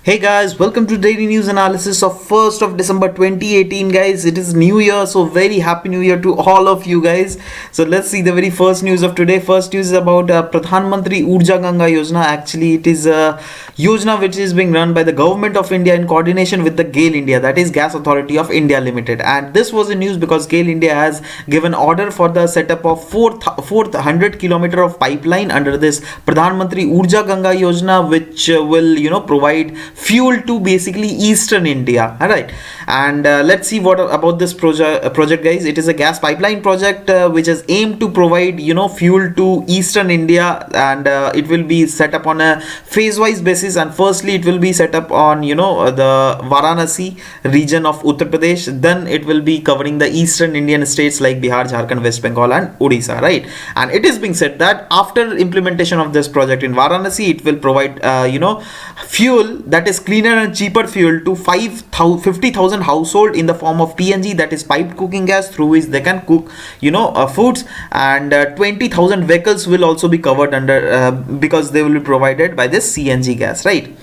Hey guys, welcome to daily news analysis of 1st of December 2018 guys. It is new year, so very happy new year to all of you guys. So let's see the very first news of today. First news is about Pradhan Mantri Ujh Ganga Yojana. Actually, it is a Yojana which is being run by the government of India in coordination with the GAIL India, that is Gas Authority of India Limited. And this was a news because GAIL India has given order for the setup of 400 kilometer of pipeline under this Pradhan Mantri Ujh Ganga Yojana, which will provide fuel to basically eastern India. All right, and let's see what about this project guys. It is a gas pipeline project which is aimed to provide fuel to eastern India, and it will be set up on a phase wise basis. And firstly it will be set up on the Varanasi region of Uttar Pradesh. Then it will be covering the eastern Indian states like Bihar, Jharkhand, West Bengal and Odisha, right? And it is being said that after implementation of this project in Varanasi, it will provide fuel, that is cleaner and cheaper fuel, to 50,000 household in the form of PNG, that is piped cooking gas, through which they can cook foods. And 20,000 vehicles will also be covered under because they will be provided by this CNG gas, right?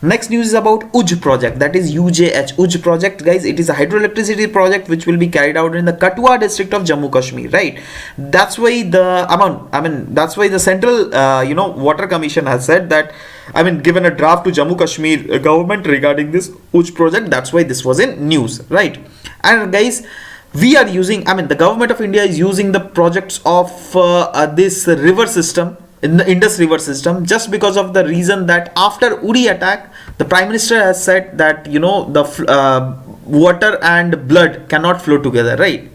Next news is about Ujh project, that is Ujh project guys. It is a hydroelectricity project which will be carried out in the Kathua district of Jammu Kashmir, right? That's why that's why the central water commission has said that, given a draft to Jammu Kashmir government regarding this Ujh project. That's why this was in news, right? And guys, we are using, the government of India is using the projects of this river system, in the Indus River system, just because of the reason that after Uri attack, the Prime Minister has said that the water and blood cannot flow together, right?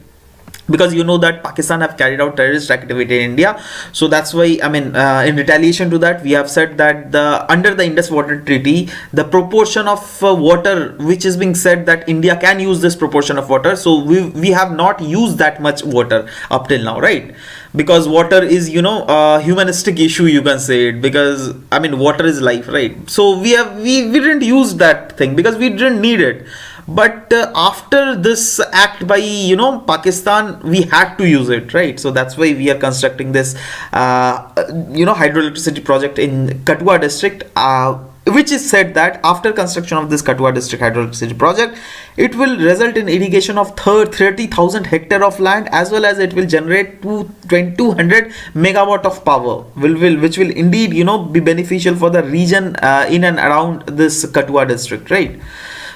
Because that Pakistan have carried out terrorist activity in India. So that's why in retaliation to that, we have said that under the Indus Water Treaty, the proportion of water which is being said that India can use this proportion of water, so we have not used that much water up till now, right? Because water is a humanistic issue, you can say it, because water is life, right? So we didn't use that thing because we didn't need it. But after this act by Pakistan, we had to use it, right? So that's why we are constructing this hydroelectricity project in Kathua district, which is said that after construction of this Kathua district hydroelectricity project, it will result in irrigation of 30,000 hectare of land, as well as it will generate 200 megawatt of power, which will indeed be beneficial for the region in and around this Kathua district, right?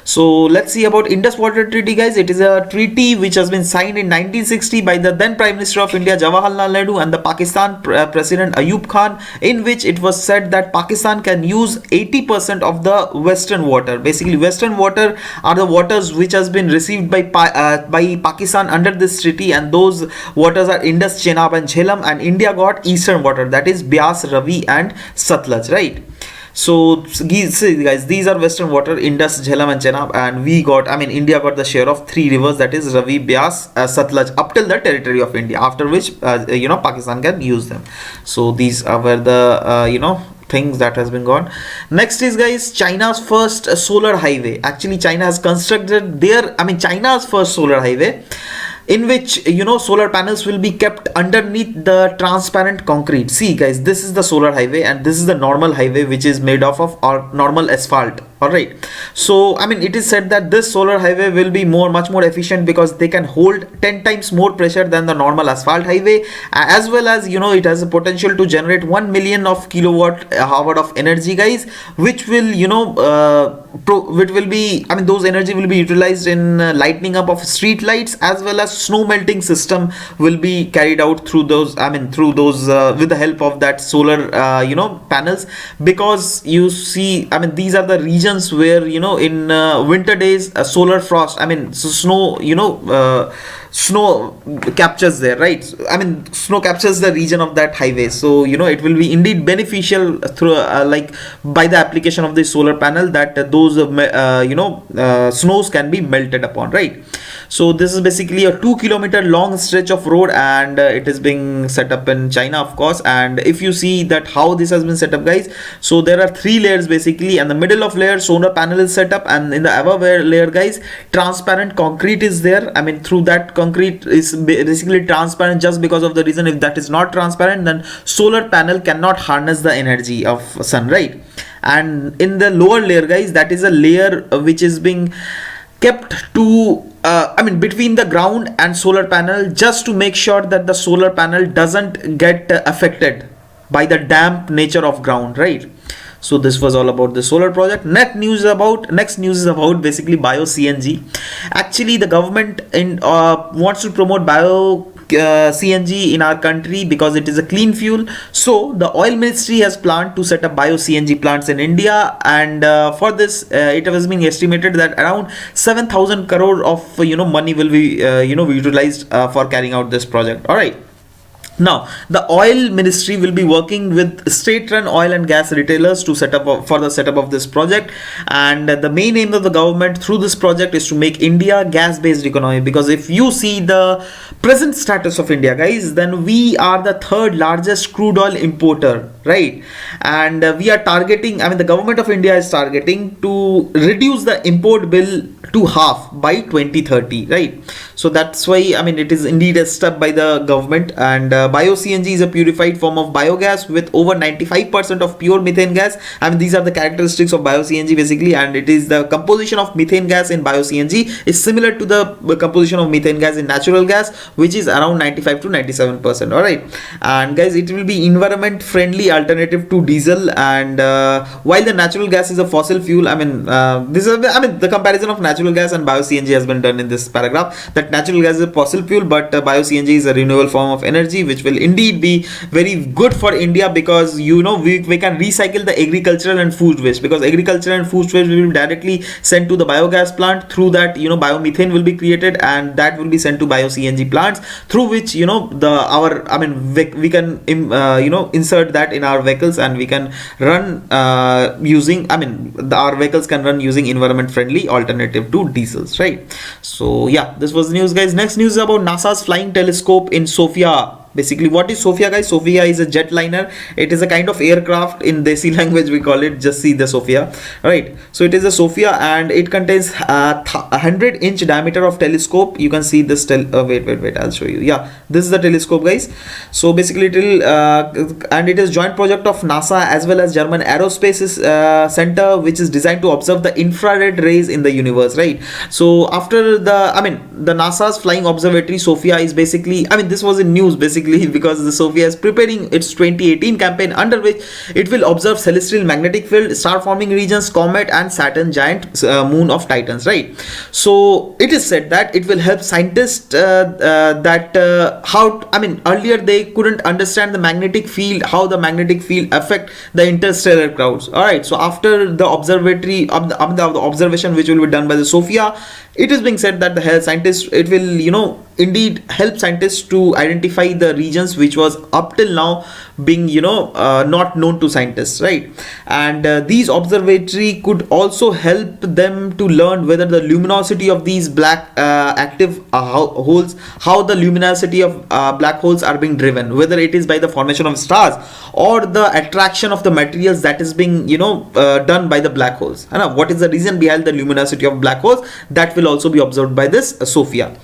So let's see about Indus Water Treaty guys. It is a treaty which has been signed in 1960 by the then Prime Minister of India Jawaharlal Nehru and the Pakistan President Ayub Khan, in which it was said that Pakistan can use 80% of the western water. Basically western water are the waters which has been received by Pakistan under this treaty, and those waters are Indus, Chenab and Jhelum, and India got eastern water, that is Beas, Ravi and Satluj, right? So guys, these are western water, Indus, Jhelum and Chenab, and we got, India got the share of 3 rivers, that is Ravi, Beas, Satluj, up till the territory of India, after which Pakistan can use them. So these were the things that has been gone. Next is guys, China's first solar highway. Actually China has constructed China's first solar highway, in which solar panels will be kept underneath the transparent concrete. See guys, this is the solar highway and this is the normal highway which is made of normal asphalt. All right, so it is said that this solar highway will be much more efficient because they can hold 10 times more pressure than the normal asphalt highway, as well as it has a potential to generate 1 million of kilowatt hour of energy guys, which will those energy will be utilized in lighting up of street lights, as well as snow melting system will be carried out through those with the help of that solar panels. Because you see, these are the regions where in winter days solar frost, snow captures there, right? Snow captures the region of that highway, so it will be indeed beneficial through by the application of the solar panel, that those snows can be melted upon, right? So this is basically a 2 kilometer long stretch of road, and it is being set up in China, of course. And if you see that how this has been set up, guys, so there are 3 layers basically, and the middle of layer solar panel is set up, and in the above layer, guys, transparent concrete is there. I mean, through that concrete is basically transparent just because of the reason, if that is not transparent, then solar panel cannot harness the energy of sun, right? And in the lower layer, guys, that is a layer which is being kept to between the ground and solar panel, just to make sure that the solar panel doesn't get affected by the damp nature of ground, right? So this was all about the solar project. Next news is about basically bio CNG. Actually, the government wants to promote bio CNG in our country because it is a clean fuel. So the oil ministry has planned to set up bio CNG plants in India, and for this it has been estimated that around 7,000 crore of money will be utilized for carrying out this project. All right. Now, the oil ministry will be working with state-run oil and gas retailers to set up for the setup of this project, and the main aim of the government through this project is to make India gas-based economy. Because if you see the present status of India, guys, then we are the third largest crude oil importer, right? And we are targeting, the government of India is targeting to reduce the import bill to half by 2030, right? So that's why it is indeed a step by the government. And bio CNG is a purified form of biogas with over 95% of pure methane gas. These are the characteristics of bio CNG basically, and it is the composition of methane gas in bio CNG is similar to the composition of methane gas in natural gas, which is around 95 to 97%. All right. And guys, it will be environment friendly alternative to diesel. And while the natural gas is a fossil fuel, the comparison of natural gas and bio CNG has been done in this paragraph, that natural gas is a fossil fuel, but bio CNG is a renewable form of energy, which will indeed be very good for India, because we can recycle the agricultural and food waste, because agricultural and food waste will be directly sent to the biogas plant. Through that biomethane will be created, and that will be sent to bio CNG plants, through which we can insert that in our vehicles, and we can run using our vehicles can run using environment friendly alternative to diesels, right? So yeah, this was the news, guys. Next news is about NASA's flying telescope in SOFIA. Basically, what is SOFIA, guys? SOFIA is a jetliner. It is a kind of aircraft. In Desi language we call it, just see the SOFIA, right? So it is a SOFIA, and it contains 100-inch diameter of telescope. You can see this wait, I'll show you. Yeah, this is the telescope, guys. So basically it will and it is joint project of NASA as well as German Aerospace Center, which is designed to observe the infrared rays in the universe, right? So after the NASA's flying observatory, SOFIA is basically, this was in news basically, because the SOFIA is preparing its 2018 campaign, under which it will observe celestial magnetic field, star forming regions, comet, and Saturn giant moon of Titans, right? So it is said that it will help scientists earlier they couldn't understand the magnetic field, how the magnetic field affect the interstellar clouds. All right, so after the observatory of the observation which will be done by the SOFIA, it is being said that it will indeed help scientists to identify the regions which was up till now being not known to scientists, right? And these observatory could also help them to learn whether the luminosity of these black active holes, how the luminosity of black holes are being driven, whether it is by the formation of stars or the attraction of the materials that is being done by the black holes. What is the reason behind the luminosity of black holes, that will also be observed by this SOFIA.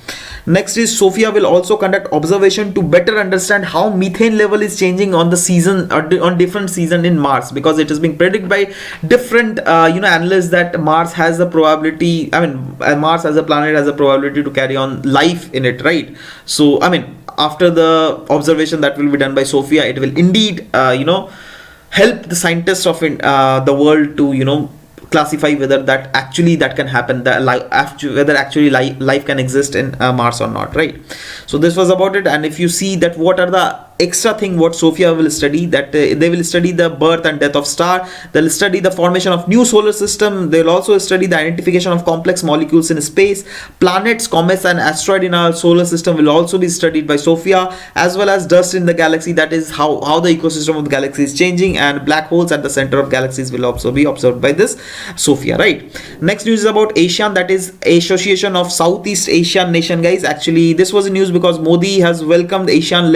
Next is SOFIA will also conduct observation to better understand how methane level is changing on the season or on different season in Mars, because it is being predicted by different analysts that Mars has the probability, Mars as a planet has a probability to carry on life in it, right? So after the observation that will be done by SOFIA, it will indeed help the scientists of the world to classify whether that can happen, whether actually life can exist in Mars or not, right? So this was about it. And if you see that what are the extra thing what SOFIA will study, that they will study the birth and death of star, they'll study the formation of new solar system, they'll also study the identification of complex molecules in space, planets, comets and asteroid in our solar system will also be studied by SOFIA, as well as dust in the galaxy, that is how the ecosystem of the galaxy is changing, and black holes at the center of galaxies will also be observed by this SOFIA, right? Next news is about ASEAN, that is Association of Southeast Asian Nation, guys. Actually this was a news because Modi has welcomed ASEAN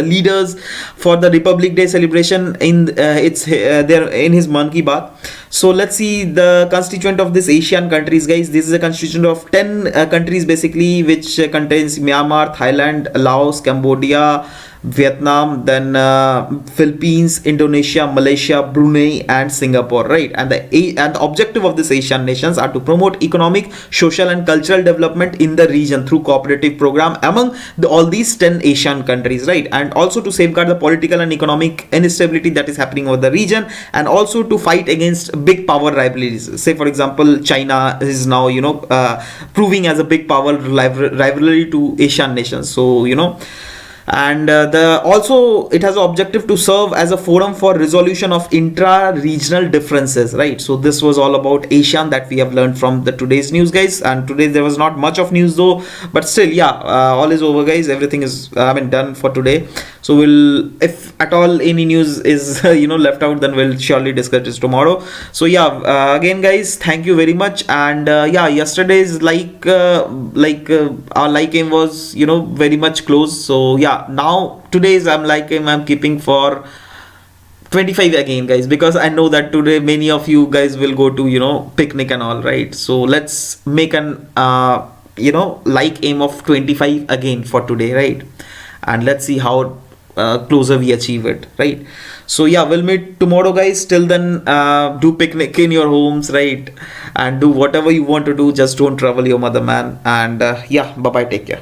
leaders for the Republic Day celebration in there in his Man Ki Baat. So let's see the constituent of this ASEAN countries, guys. This is a constituent of 10 countries basically, which contains Myanmar, Thailand, Laos, Cambodia, Vietnam, then Philippines, Indonesia, Malaysia, Brunei and Singapore, right? And the objective of this Asian nations are to promote economic, social and cultural development in the region through cooperative program among all these 10 Asian countries, right? And also to safeguard the political and economic instability that is happening over the region, and also to fight against big power rivalries. Say for example, China is now proving as a big power rivalry to Asian nations. So and also it has an objective to serve as a forum for resolution of intra-regional differences, right? So this was all about ASEAN that we have learned from the today's news, guys. And today there was not much of news though, but still, yeah, all is over, guys. Everything is done for today. So we'll, if at all any news is left out, then we'll surely discuss this tomorrow. So yeah, again guys, thank you very much. And yeah, yesterday's our like aim was very much close. So yeah, now today's I'm keeping for 25 again, guys, because I know that today many of you guys will go to picnic and all, right? So let's make an like aim of 25 again for today, right? And let's see how closer we achieve it, right? So yeah, we'll meet tomorrow, guys. Till then, do picnic in your homes, right? And do whatever you want to do, just don't trouble your mother, man. And yeah, bye bye, take care.